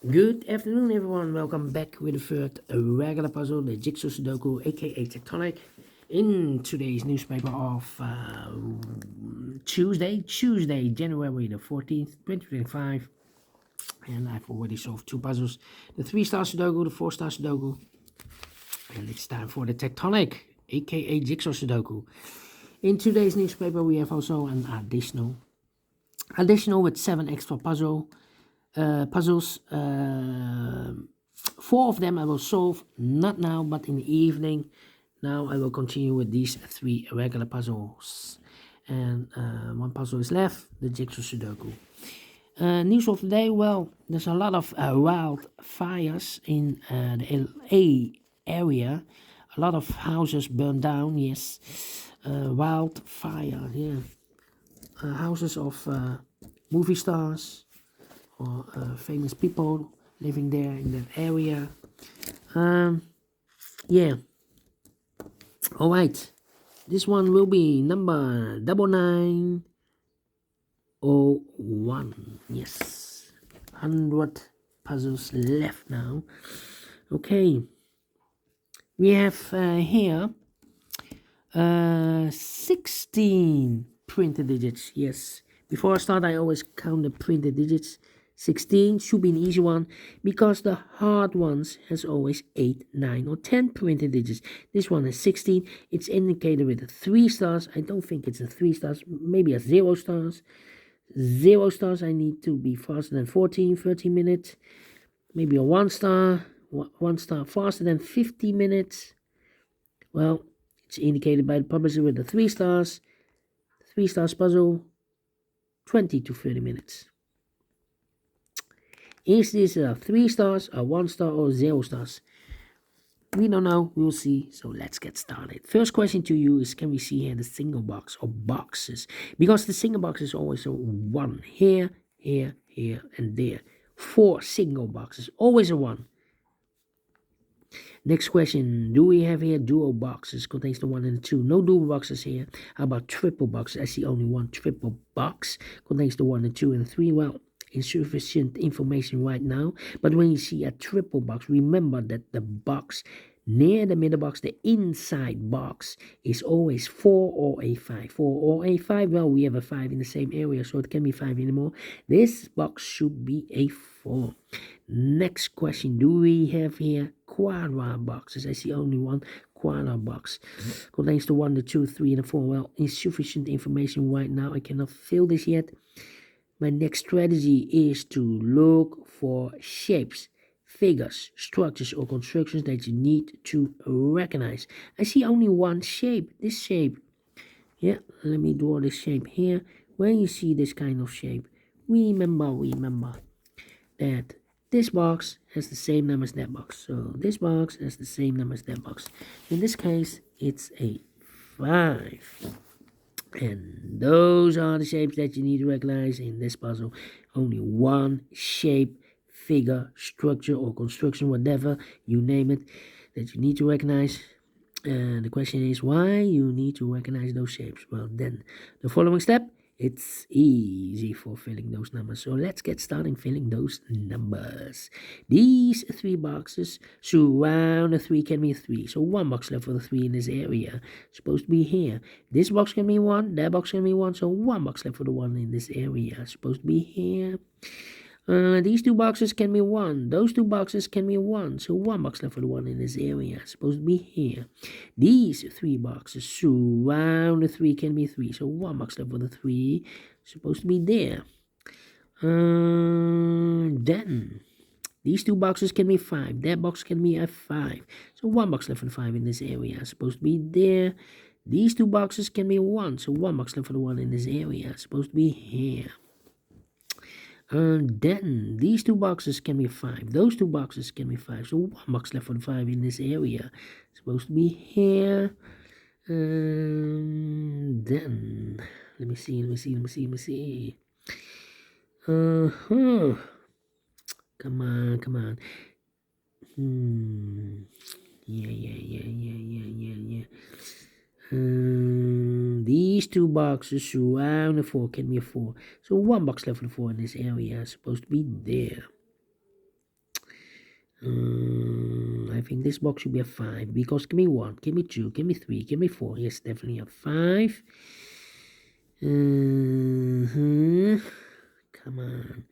Good afternoon, everyone. Welcome back with the third regular puzzle, the JigSaw Sudoku, aka Tectonic, in today's newspaper of Tuesday, January the 14th, 2025. And I've already solved two puzzles, the 3-star Sudoku, the 4-star Sudoku. And it's time for the Tectonic, aka JigSaw Sudoku. In today's newspaper, we have also an additional with 7 extra puzzles. 4 of them I will solve, not now, but in the evening. Now I will continue with these 3 regular puzzles. And 1 puzzle is left, the JigSaw Sudoku. News of the day, well, there's a lot of wildfires in the LA area. A lot of houses burned down, yes. Wildfire, yeah. Houses of movie stars or famous people living there in that area. Yeah. All right. This one will be number 9901. Yes. 100 puzzles left now. Okay. We have here 16 printed digits. Yes. Before I start, I always count the printed digits. 16 should be an easy one because the hard ones has always 8, 9 or 10 printed digits. This one is 16. It's indicated with 3 stars. I don't think it's a 3 stars, maybe a 0 stars. 0 stars, I need to be faster than 13 minutes. Maybe a 1 star, 1 star faster than 50 minutes. Well, it's indicated by the publisher with the 3 stars. 3 stars puzzle, 20 to 30 minutes. Is this a 3 stars, a 1 star, or 0 stars? We don't know. We'll see. So let's get started. First question to you is, can we see here the single box or boxes? Because the single box is always a 1. Here, here, here, and there. 4 single boxes. Always a 1. Next question. Do we have here dual boxes? Contains the 1 and the 2. No dual boxes here. How about triple boxes? I see only 1 triple box. Contains the 1 and 2 and 3. Well, insufficient information right now, but when you see a triple box, remember that the box near the middle box, the inside box, is always 4 or a 5. 4 or a 5. Well, we have a 5 in the same area, so it can be 5 anymore. This box should be a 4. Next question. Do we have here quadra boxes? I see only 1 quadra box. Contains the 1, the 2, 3, and the 4. Well, insufficient information right now. I cannot fill this yet. My next strategy is to look for shapes, figures, structures, or constructions that you need to recognize. I see only 1 shape, this shape. Yeah, let me draw this shape here. When you see this kind of shape, remember that this box has the same number as that box. So this box has the same number as that box. In this case, it's a 5. And those are the shapes that you need to recognize in this puzzle. Only 1 shape, figure, structure, or construction, whatever you name it, that you need to recognize. And the question is why you need to recognize those shapes. Well, then the following step, it's easy for filling those numbers. So let's get started filling those numbers. These 3 boxes surround the 3 can be 3. So 1 box left for the 3 in this area. Supposed to be here. This box can be 1. That box can be 1. So 1 box left for the 1 in this area. Supposed to be here. These 2 boxes can be 1. Those 2 boxes can be 1. So 1 box left for the 1 in this area. Supposed to be here. These 3 boxes surround the 3 can be 3. So 1 box left for the 3. Supposed to be there. Then these 2 boxes can be 5. That box can be a 5. So 1 box left for the 5 in this area. Supposed to be there. These 2 boxes can be 1. So 1 box left for the 1 in this area. Supposed to be here. Then these 2 boxes can be 5. Those 2 boxes can be 5. So 1 box left for the 5 in this area. Supposed to be here. Then let me see. Come on. Yeah. These 2 boxes surround the 4 can be a 4. So 1 box left for the 4 in this area is supposed to be there. I think this box should be a 5 because give me 1, give me 2, give me 3, give me 4. Yes, definitely a 5. Come on.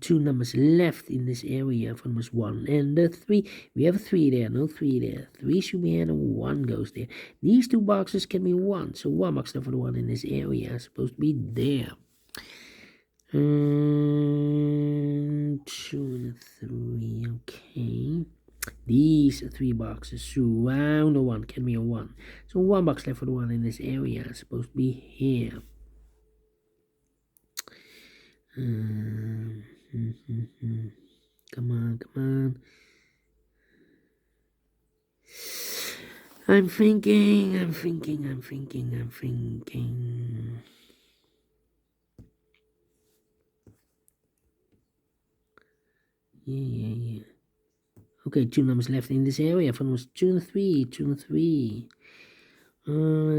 2 numbers left in this area for numbers 1 and 3. We have a 3 there, no 3 there. 3 should be here and 1 goes there. These 2 boxes can be 1, so 1 box left for the 1 in this area is supposed to be there. 2 and 3, okay. These 3 boxes surround the 1 can be a 1. So 1 box left for the 1 in this area is supposed to be here. Come on, come on. I'm thinking. Yeah. Okay, 2 numbers left in this area. For numbers 2 and 3, 2 and 3.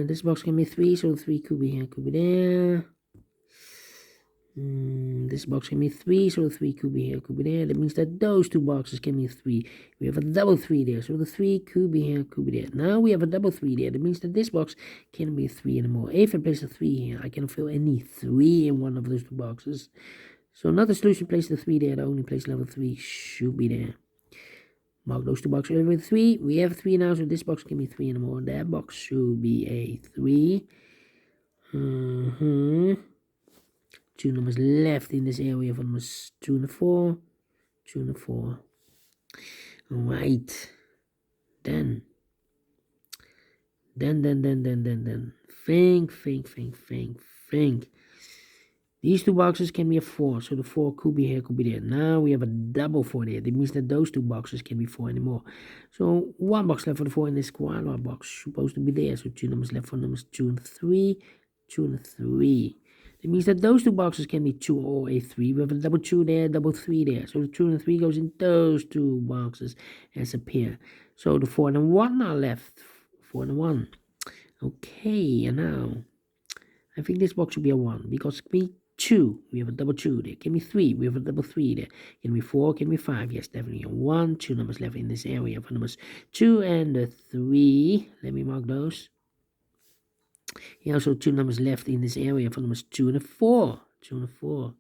This box can be 3, so 3 could be here, could be there. This box can be 3, so 3 could be here, could be there. That means that those 2 boxes can be 3. We have a double 3 there, so the 3 could be here, could be there. Now we have a double 3 there. That means that this box can be 3 anymore. If I place a 3 here, I can fill any 3 in one of those 2 boxes. So not the solution place the 3 there, the only place level 3 should be there. Mark those 2 boxes with 3. We have 3 now, so this box can be 3 anymore. That box should be a 3. 2 numbers left in this area for numbers 2 and 4. 2 and 4. Alright. Then. Think. These 2 boxes can be a 4, so the 4 could be here, could be there. Now we have a double 4 there. That means that those 2 boxes can be 4 anymore. So 1 box left for the 4 in this corner box supposed to be there. So 2 numbers left for numbers 2 and 3. 2 and 3. That means that those 2 boxes can be 2 or a 3. We have a double 2 there, double 3 there. So the 2 and 3 goes in those 2 boxes as a pair. So the 4 and 1 are left. 4 and 1. Okay, and now I think this box should be a 1 because give me 2. We have a double 2 there. Give me 3. We have a double 3 there. Give me 4. Give me 5. Yes, definitely a 1. 2 numbers left in this area for numbers 2 and 3. Let me mark those. Here also 2 numbers left in this area for numbers 2 and 4. 2 and 4.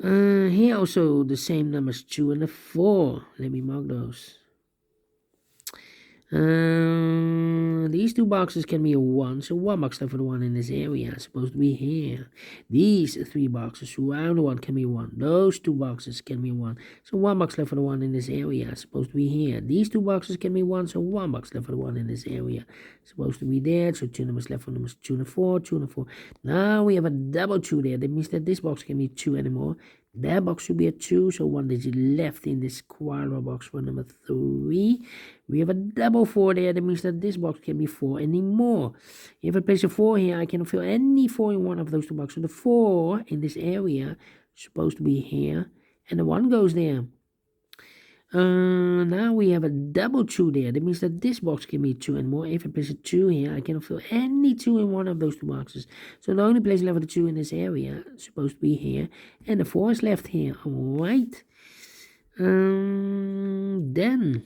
Here also the same numbers 2 and 4. Let me mark those. These 2 boxes can be a 1, so 1 box left for the 1 in this area is supposed to be here. These 3 boxes surround the 1 can be 1. Those 2 boxes can be 1, so 1 box left for the 1 in this area is supposed to be here. These 2 boxes can be 1, so 1 box left for the 1 in this area is supposed to be there. So 2 numbers left for numbers 2 and 4, 2 and 4. Now we have a double 2 there. That means that this box can be 2 anymore. That box should be a 2, so 1 digit left in this quarter box for number 3. We have a double 4 there. That means that this box can be 4 anymore. If I place a 4 here, I can fill any 4 in one of those 2 boxes. So the 4 in this area is supposed to be here, and the 1 goes there. Now we have a double 2 there. That means that this box can be 2 and more. If I place a 2 here, I can fill any 2 in one of those 2 boxes. So the only place left for the 2 in this area is supposed to be here. And the 4 is left here. Alright. Then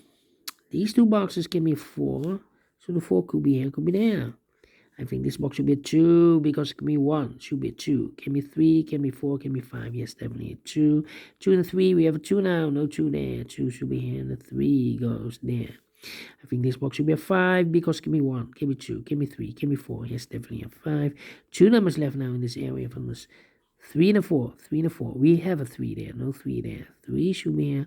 these 2 boxes can be 4. So the 4 could be here, could be there. I think this box should be a 2 because it can be 1. Should be a 2. Can be 3, can be 4, can be 5. Yes, definitely a 2. 2 and a 3. We have a 2 now. No 2 there. 2 should be here and the 3 goes there. I think this box should be a 5 because give me 1, give me 2, give me 3, give me 4. Yes, definitely a 5. 2 numbers left now in this area from this 3 and a 4. 3 and a 4. We have a 3 there. No 3 there. 3 should be here.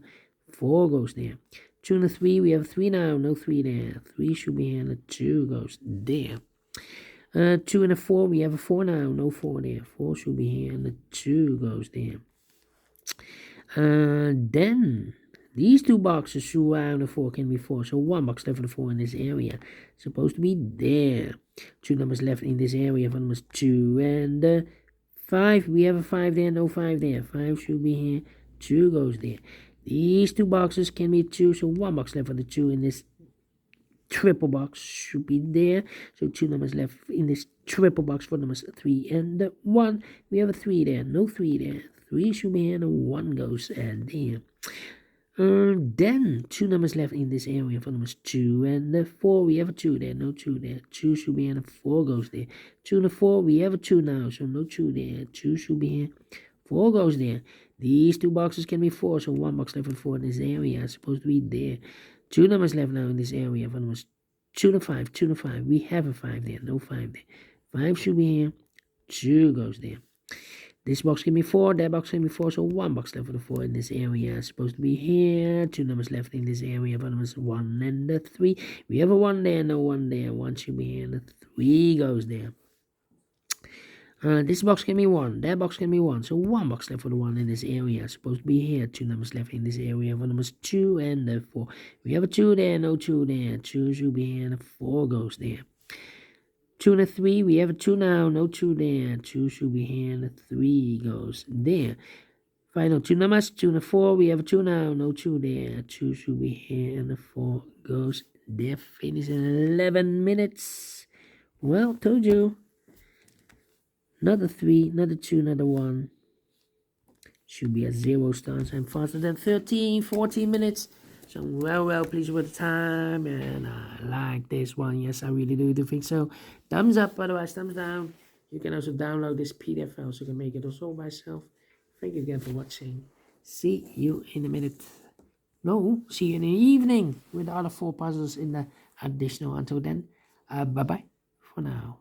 4 goes there. 2 and a 3. We have a 3 now. No 3 there. 3 should be here and the 2 goes there. 2 and a 4, we have a 4 now, no 4 there. 4 should be here, and the 2 goes there. Then these 2 boxes surround the 4 can be 4, so 1 box left for the 4 in this area. Supposed to be there. 2 numbers left in this area for numbers 2 and 5. We have a 5 there, no 5 there. 5 should be here, 2 goes there. These 2 boxes can be 2, so 1 box left for the 2 in this triple box should be there. So 2 numbers left in this triple box for numbers 3 and 1. We have a 3 there, no 3 there. 3 should be here, and a 1 goes there. Then 2 numbers left in this area for numbers 2 and the 4. We have a 2 there, no 2 there. 2 should be here, and a 4 goes there. 2 and a 4, we have a 2 now, so no 2 there. 2 should be here, 4 goes there. These 2 boxes can be 4, so 1 box left for 4 in this area. It's supposed to be there. 2 numbers left now in this area for numbers 2 to 5, 2 to 5. We have a 5 there, no 5 there. 5 should be here, 2 goes there. This box can be 4, that box can be 4, so 1 box left for the 4 in this area. It's supposed to be here. 2 numbers left in this area for numbers 1 and the 3. We have a 1 there, no 1 there. 1 should be here, and the 3 goes there. This box can be 1, that box can be 1, so 1 box left for the 1 in this area. It's supposed to be here. 2 numbers left in this area for numbers 2 and the 4. We have a 2 there, no 2 there. 2 should be here, and the 4 goes there. 2 and a 3, we have a 2 now, no 2 there. 2 should be here, and a 3 goes there. Final 2 numbers, 2 and a 4, we have a 2 now, no 2 there. 2 should be here, and the 4 goes there. Finish in 11 minutes. Well, told you. Another 3, another 2, another 1. Should be at 0 stars and faster than 13, 14 minutes. So I'm well pleased with the time, and I like this one. Yes, I really do think so. Thumbs up, otherwise thumbs down. You can also download this PDF file so you can make it also by yourself. Thank you again for watching. See you in a minute. No, see you in the evening with the other 4 puzzles in the additional. Until then, bye-bye for now.